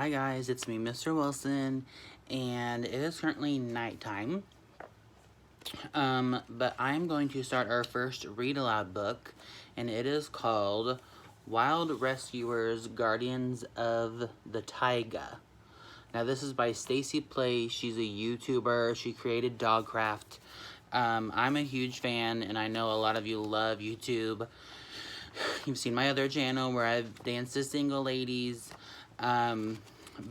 Hi guys, it's me, Mr. Wilson, and it is currently nighttime. But I'm going to start our first read aloud book, and it is called Wild Rescuers Guardians of the Taiga. Now this is by StacyPlays. She's a YouTuber. She created Dogcraft. I'm a huge fan, and I know a lot of you love YouTube. You've seen my other channel where I've danced to single ladies.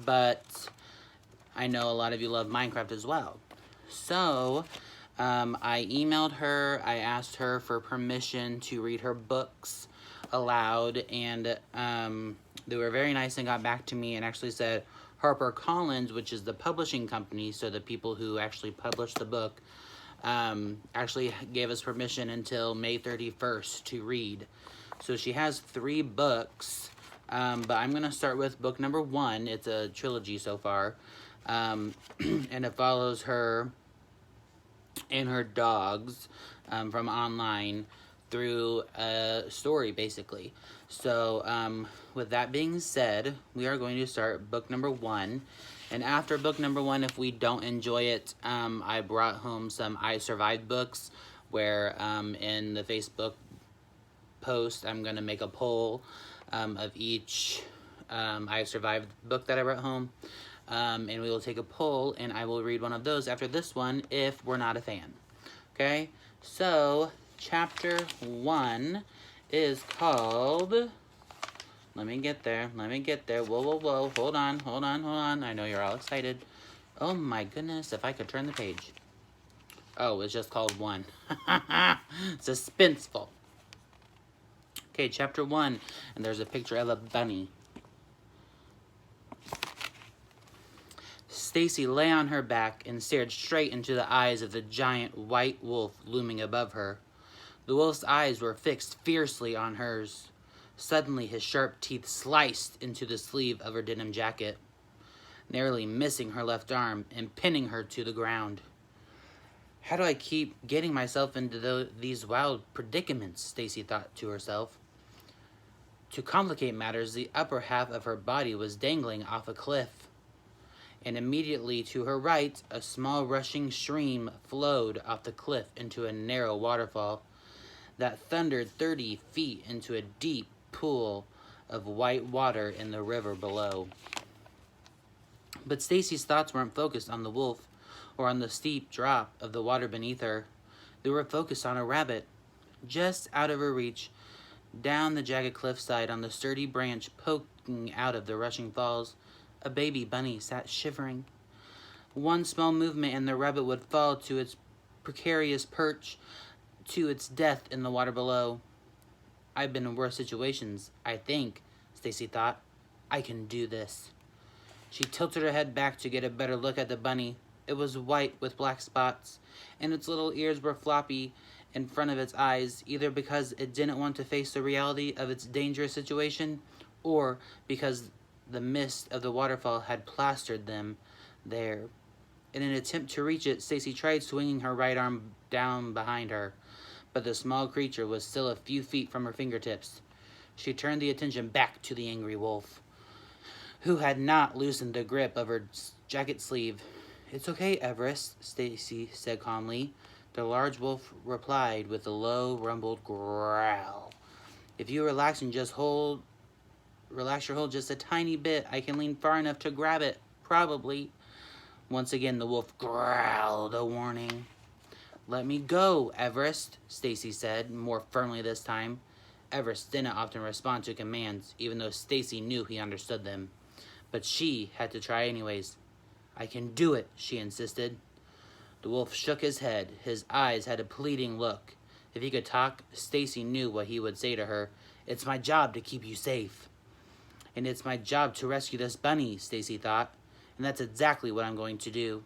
But I know a lot of you love Minecraft as well. So, I emailed her, I asked her for permission to read her books aloud, and they were very nice and got back to me and actually said Harper Collins, which is the publishing company, so the people who actually published the book, actually gave us permission until May 31st to read. So she has 3 books. But I'm going to start with book number 1. It's a trilogy so far. And it follows her and her dogs from online through a story, basically. So, with that being said, we are going to start book number 1. And after book number 1, if we don't enjoy it, I brought home some I Survived books where in the Facebook post, I'm going to make a poll of each I Survived book that I brought home. And we will take a poll, and I will read one of those after this one if we're not a fan. Okay? So, chapter 1 is called... Let me get there. Whoa, whoa, whoa. Hold on. I know you're all excited. Oh my goodness, if I could turn the page. Oh, it's just called 1. Suspenseful. Okay, chapter 1, and there's a picture of a bunny. Stacy lay on her back and stared straight into the eyes of the giant white wolf looming above her. The wolf's eyes were fixed fiercely on hers. Suddenly, his sharp teeth sliced into the sleeve of her denim jacket, narrowly missing her left arm and pinning her to the ground. How do I keep getting myself into these wild predicaments? Stacy thought to herself. To complicate matters, the upper half of her body was dangling off a cliff, and immediately to her right, a small rushing stream flowed off the cliff into a narrow waterfall that thundered 30 feet into a deep pool of white water in the river below. But Stacy's thoughts weren't focused on the wolf or on the steep drop of the water beneath her. They were focused on a rabbit, just out of her reach. Down the jagged cliffside, on the sturdy branch poking out of the rushing falls, a baby bunny sat shivering. One small movement and the rabbit would fall to its precarious perch, to its death in the water below. I've been in worse situations, I think, Stacy thought. I can do this. She tilted her head back to get a better look at the bunny. It was white with black spots, and its little ears were floppy in front of its eyes, either because it didn't want to face the reality of its dangerous situation, or because the mist of the waterfall had plastered them there. In an attempt to reach it, Stacy tried swinging her right arm down behind her, but the small creature was still a few feet from her fingertips. She turned the attention back to the angry wolf, who had not loosened the grip of her jacket sleeve. It's okay, Everest, Stacy said calmly. The large wolf replied with a low, rumbled growl. If you relax your hold just a tiny bit, I can lean far enough to grab it, probably. Once again, the wolf growled a warning. Let me go, Everest, Stacy said, more firmly this time. Everest didn't often respond to commands, even though Stacy knew he understood them. But she had to try anyways. I can do it, she insisted. The wolf shook his head. His eyes had a pleading look. If he could talk, Stacy knew what he would say to her. It's my job to keep you safe. And it's my job to rescue this bunny, Stacy thought. And that's exactly what I'm going to do.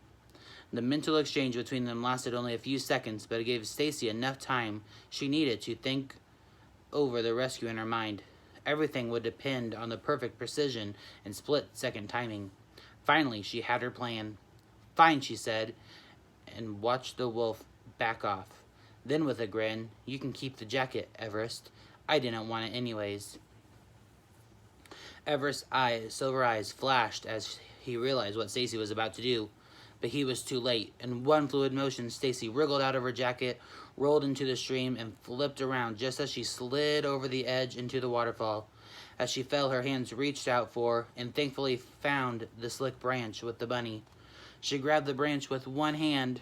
The mental exchange between them lasted only a few seconds, but it gave Stacy enough time she needed to think over the rescue in her mind. Everything would depend on the perfect precision and split-second timing. Finally, she had her plan. Fine, she said, and watched the wolf back off. Then with a grin, you can keep the jacket, Everest. I didn't want it anyways. Everest's silver eyes flashed as he realized what Stacy was about to do, but he was too late. In one fluid motion, Stacy wriggled out of her jacket, rolled into the stream, and flipped around just as she slid over the edge into the waterfall. As she fell, her hands reached out for, and thankfully found, the slick branch with the bunny. She grabbed the branch with one hand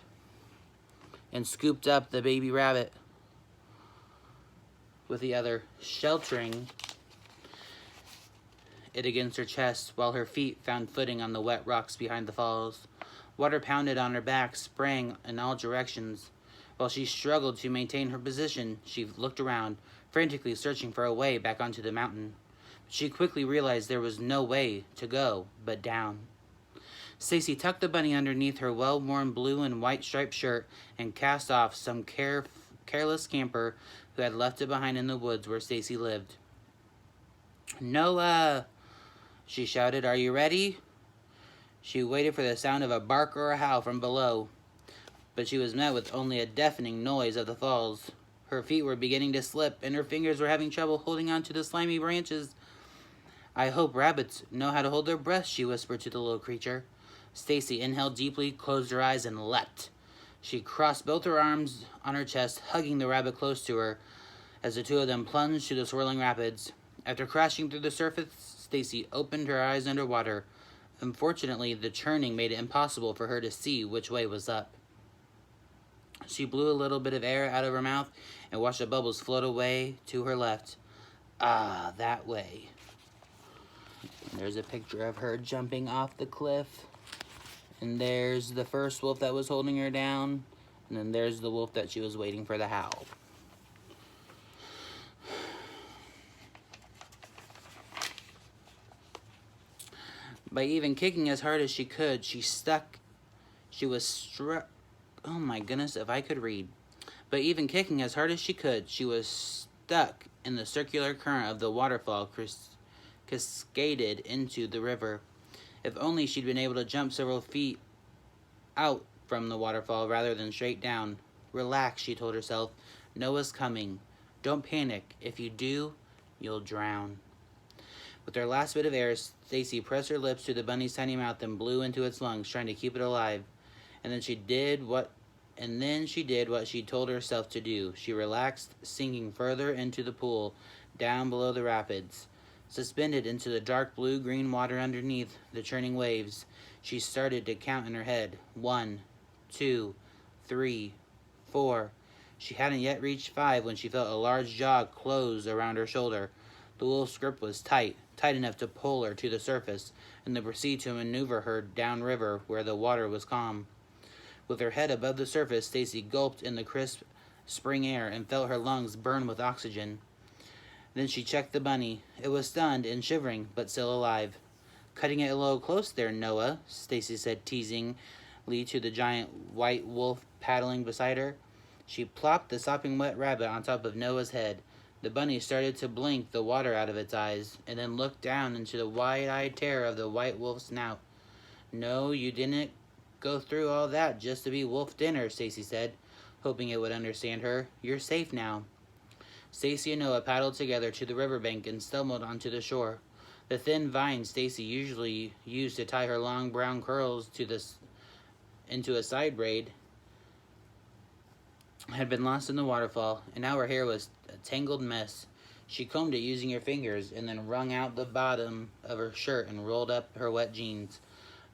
and scooped up the baby rabbit with the other, sheltering it against her chest while her feet found footing on the wet rocks behind the falls. Water pounded on her back, spraying in all directions. While she struggled to maintain her position, she looked around, frantically searching for a way back onto the mountain. She quickly realized there was no way to go but down. Stacy tucked the bunny underneath her well-worn blue and white striped shirt and cast off some careless camper who had left it behind in the woods where Stacy lived. "Noah!" she shouted. "Are you ready?" She waited for the sound of a bark or a howl from below, but she was met with only a deafening noise of the falls. Her feet were beginning to slip, and her fingers were having trouble holding on to the slimy branches. "I hope rabbits know how to hold their breath," she whispered to the little creature. Stacy inhaled deeply, closed her eyes, and leapt. She crossed both her arms on her chest, hugging the rabbit close to her, as the two of them plunged to the swirling rapids. After crashing through the surface, Stacy opened her eyes underwater. Unfortunately, the churning made it impossible for her to see which way was up. She blew a little bit of air out of her mouth and watched the bubbles float away to her left. Ah, that way. And there's a picture of her jumping off the cliff. And there's the first wolf that was holding her down. And then there's the wolf that she was waiting for the howl. By even kicking as hard as she could, she was struck. Oh my goodness, if I could read. By even kicking as hard as she could, she was stuck in the circular current of the waterfall cascaded into the river. If only she'd been able to jump several feet out from the waterfall rather than straight down. "Relax," she told herself. "Noah's coming. Don't panic. If you do, you'll drown." With her last bit of air, Stacy pressed her lips to the bunny's tiny mouth and blew into its lungs, trying to keep it alive. And then she did what she told herself to do. She relaxed, sinking further into the pool, down below the rapids. Suspended into the dark blue-green water underneath the churning waves, she started to count in her head. 1, 2, 3, 4. She hadn't yet reached 5 when she felt a large jaw close around her shoulder. The wolf's grip was tight enough to pull her to the surface, and then proceed to maneuver her downriver where the water was calm. With her head above the surface, Stacy gulped in the crisp spring air and felt her lungs burn with oxygen. Then she checked the bunny. It was stunned and shivering, but still alive. "Cutting it a little close there, Noah," Stacy said teasingly to the giant white wolf paddling beside her. She plopped the sopping wet rabbit on top of Noah's head. The bunny started to blink the water out of its eyes, and then looked down into the wide-eyed terror of the white wolf's snout. "No, you didn't go through all that just to be wolf dinner," Stacy said, hoping it would understand her. "You're safe now." Stacy and Noah paddled together to the riverbank and stumbled onto the shore. The thin vine Stacy usually used to tie her long brown curls into a side braid had been lost in the waterfall, and now her hair was a tangled mess. She combed it using her fingers, and then wrung out the bottom of her shirt and rolled up her wet jeans.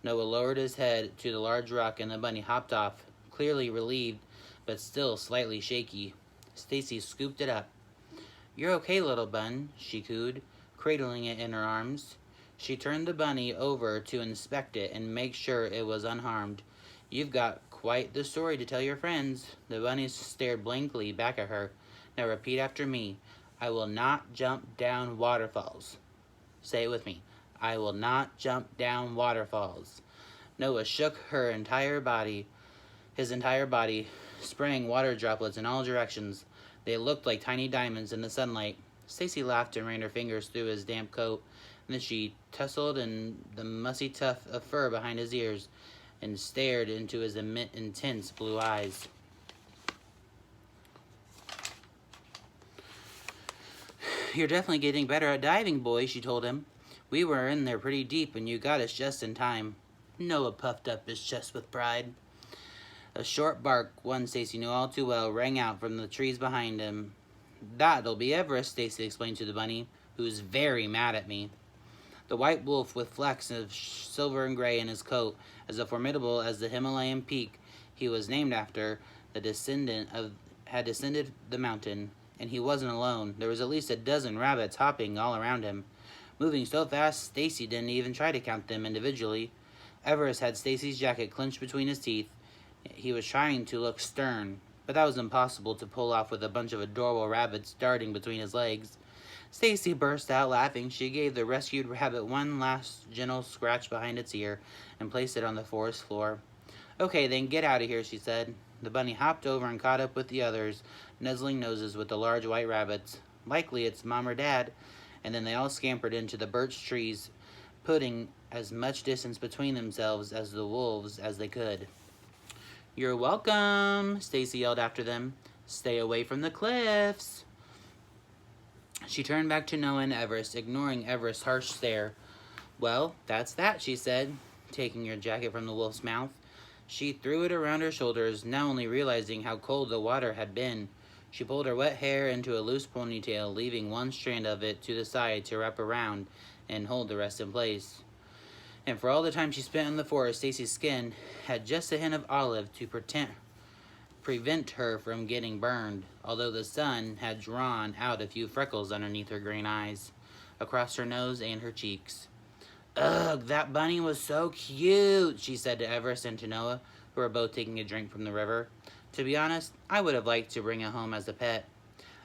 Noah lowered his head to the large rock, and the bunny hopped off, clearly relieved, but still slightly shaky. Stacy scooped it up. "You're okay, little bun," she cooed, cradling it in her arms. She turned the bunny over to inspect it and make sure it was unharmed. "You've got quite the story to tell your friends." The bunny stared blankly back at her. "Now repeat after me. I will not jump down waterfalls." Say it with me. "I will not jump down waterfalls." Noah shook his entire body, spraying water droplets in all directions. They looked like tiny diamonds in the sunlight. Stacy laughed and ran her fingers through his damp coat. And then she tussled in the mussy tuft of fur behind his ears and stared into his intense blue eyes. "You're definitely getting better at diving, boy," she told him. We were in there pretty deep and you got us just in time. Noah puffed up his chest with pride. A short bark, one Stacy knew all too well, rang out from the trees behind him. That'll be Everest, Stacy explained to the bunny, who's very mad at me. The white wolf with flecks of silver and gray in his coat, as formidable as the Himalayan peak he was named after, had descended the mountain, and he wasn't alone. There was at least a dozen rabbits hopping all around him, moving so fast Stacy didn't even try to count them individually. Everest had Stacy's jacket clenched between his teeth. He was trying to look stern, but that was impossible to pull off with a bunch of adorable rabbits darting between his legs. Stacy burst out laughing. She gave the rescued rabbit one last gentle scratch behind its ear and placed it on the forest floor. Okay, then get out of here, she said. The bunny hopped over and caught up with the others, nuzzling noses with the large white rabbits. Likely it's Mom or Dad. And then they all scampered into the birch trees, putting as much distance between themselves as the wolves as they could. You're welcome, Stacy yelled after them. Stay away from the cliffs. She turned back to Noah and Everest, ignoring Everest's harsh stare. Well, that's that, she said, taking her jacket from the wolf's mouth. She threw it around her shoulders, now only realizing how cold the water had been. She pulled her wet hair into a loose ponytail, leaving one strand of it to the side to wrap around and hold the rest in place. And for all the time she spent in the forest, Stacy's skin had just a hint of olive to prevent her from getting burned, although the sun had drawn out a few freckles underneath her green eyes, across her nose and her cheeks. Ugh, that bunny was so cute, she said to Everest and to Noah, who were both taking a drink from the river. To be honest, I would have liked to bring it home as a pet.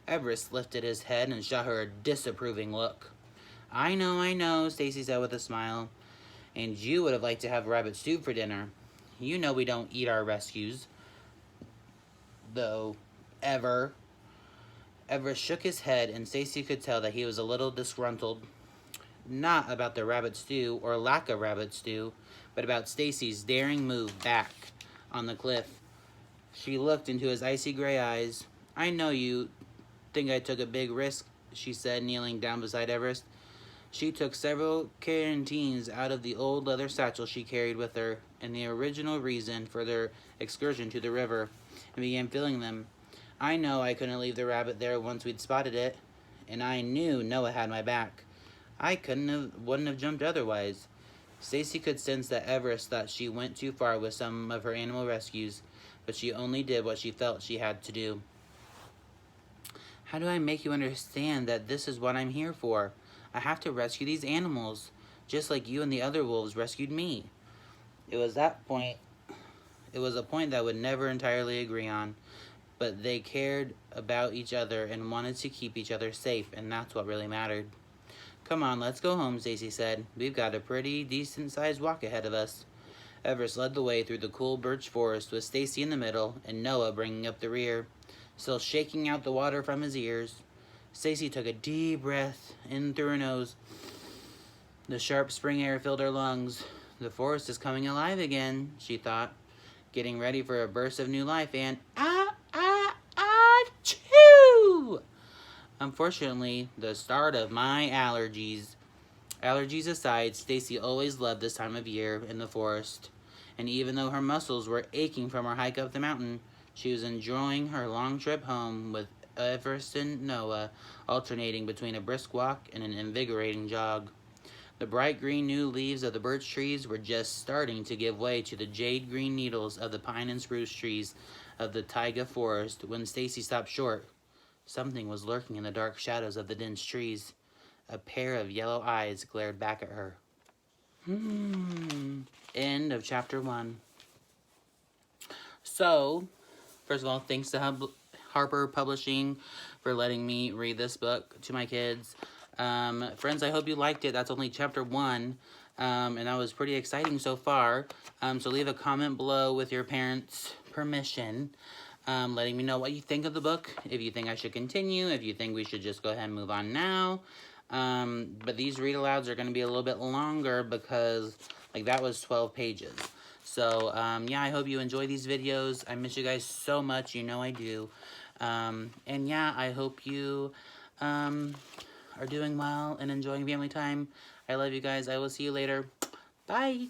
Everest lifted his head and shot her a disapproving look. I know, Stacy said with a smile. And you would have liked to have rabbit stew for dinner. You know we don't eat our rescues, though, ever. Everest shook his head, and Stacy could tell that he was a little disgruntled. Not about the rabbit stew, or lack of rabbit stew, but about Stacy's daring move back on the cliff. She looked into his icy gray eyes. I know you think I took a big risk, she said, kneeling down beside Everest. She took several canteens out of the old leather satchel she carried with her, and the original reason for their excursion to the river, and began filling them. I know I couldn't leave the rabbit there once we'd spotted it, and I knew Noah had my back. I wouldn't have jumped otherwise. Stacy could sense that Everest thought she went too far with some of her animal rescues, but she only did what she felt she had to do. How do I make you understand that this is what I'm here for? I have to rescue these animals, just like you and the other wolves rescued me. It was a point that I would never entirely agree on, but they cared about each other and wanted to keep each other safe, and that's what really mattered. Come on, let's go home, Stacy said. We've got a pretty decent-sized walk ahead of us. Everest led the way through the cool birch forest with Stacy in the middle and Noah bringing up the rear, still shaking out the water from his ears. Stacy took a deep breath in through her nose. The sharp spring air filled her lungs. The forest is coming alive again, she thought, getting ready for a burst of new life, and achoo! Unfortunately, the start of my allergies. Allergies aside, Stacy always loved this time of year in the forest, and even though her muscles were aching from her hike up the mountain, she was enjoying her long trip home with Everest and Noah, alternating between a brisk walk and an invigorating jog. The bright green new leaves of the birch trees were just starting to give way to the jade green needles of the pine and spruce trees of the Taiga forest when Stacy stopped short. Something was lurking in the dark shadows of the dense trees. A pair of yellow eyes glared back at her. End of chapter 1. So, first of all, thanks to Harper Publishing for letting me read this book to my kids. Friends, I hope you liked it. That's only chapter 1, and that was pretty exciting so far. So leave a comment below with your parents' permission, letting me know what you think of the book, if you think I should continue, if you think we should just go ahead and move on now. But these read-alouds are going to be a little bit longer because, like, that was 12 pages. So, yeah, I hope you enjoy these videos. I miss you guys so much. You know I do. And, yeah, I hope you are doing well and enjoying family time. I love you guys. I will see you later. Bye.